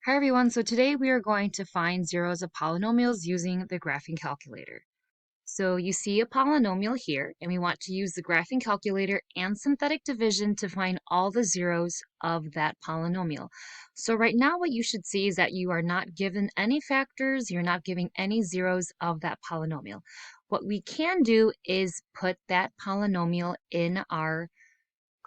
Hi everyone, so today we are going to find zeros of polynomials using the graphing calculator. So you see a polynomial here, and we want to use the graphing calculator and synthetic division to find all the zeros of that polynomial. So right now what you should see is that you are not given any factors, you're not giving any zeros of that polynomial. What we can do is put that polynomial in our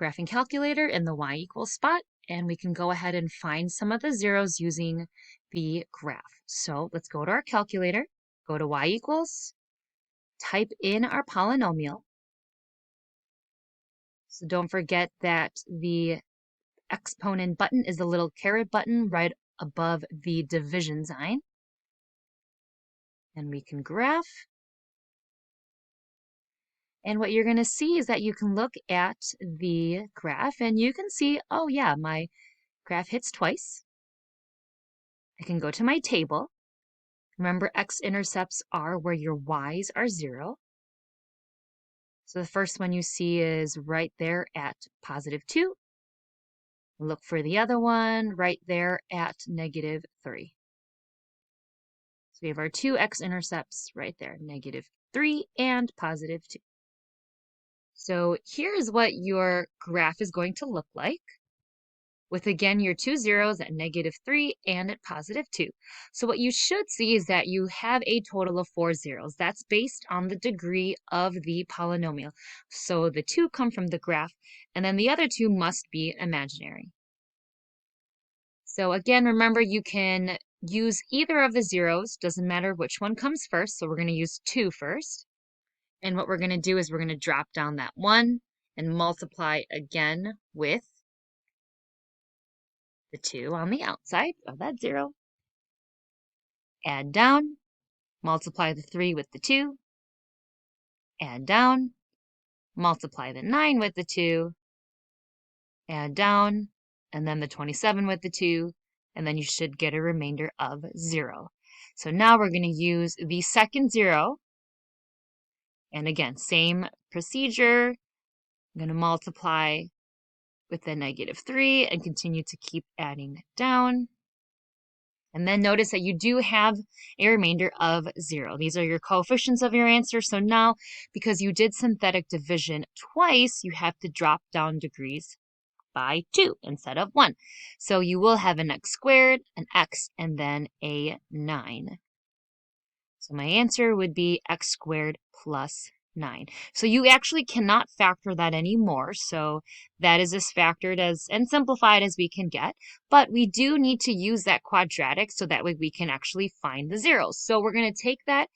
graphing calculator in the y=, spot, and we can go ahead and find some of the zeros using the graph. So let's go to our calculator, go to y=, type in our polynomial. So don't forget that the exponent button is the little caret button right above the division sign. And we can graph. And what you're going to see is that you can look at the graph and you can see, oh yeah, my graph hits twice. I can go to my table. Remember, x-intercepts are where your y's are 0. So the first one you see is right there at +2. Look for the other one right there at -3. So we have our two x-intercepts right there, -3 and +2. So here's what your graph is going to look like, with again your two zeros at -3 and at +2. So what you should see is that you have a total of 4 zeros. That's based on the degree of the polynomial. So the 2 come from the graph, and then the other 2 must be imaginary. So again, remember you can use either of the zeros, doesn't matter which one comes first. So we're going to use 2 first. And what we're going to do is we're going to drop down that 1 and multiply again with the 2 on the outside of that 0. Add down, multiply the 3 with the 2. Add down, multiply the 9 with the 2. Add down, and then the 27 with the 2. And then you should get a remainder of 0. So now we're going to use the second 0. And again, same procedure. I'm going to multiply with the -3 and continue to keep adding down. And then notice that you do have a remainder of 0. These are your coefficients of your answer. So now, because you did synthetic division twice, you have to drop down degrees by 2 instead of 1. So you will have an x², an x, and then a 9. So my answer would be x² plus 9. So you actually cannot factor that anymore. So that is as factored as and simplified as we can get. But we do need to use that quadratic so that way we can actually find the zeros. So we're going to take that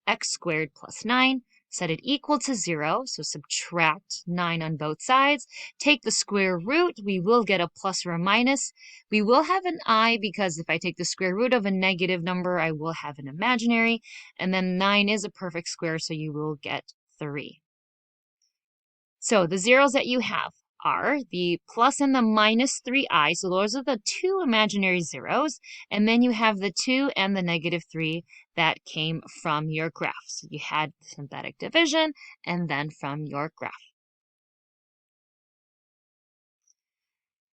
x² plus 9, set it equal to 0, so subtract 9 on both sides. Take the square root, we will get a plus or a minus. We will have an I because if I take the square root of a negative number, I will have an imaginary. And then 9 is a perfect square, so you will get 3. So the zeros that you have are the plus and the -3i, so those are the two imaginary zeros, and then you have the 2 and the -3 that came from your graph. So you had synthetic division and then from your graph.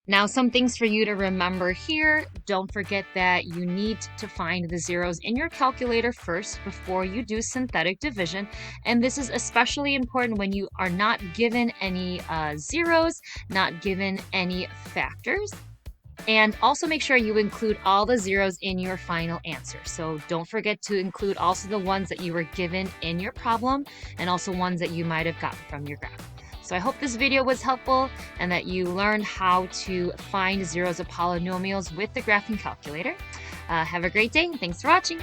Now, some things for you to remember here. Don't forget that you need to find the zeros in your calculator first before you do synthetic division. And this is especially important when you are not given any zeros, not given any factors. And also make sure you include all the zeros in your final answer. So don't forget to include also the ones that you were given in your problem and also ones that you might have gotten from your graph. So I hope this video was helpful and that you learned how to find zeros of polynomials with the graphing calculator. Have a great day and thanks for watching.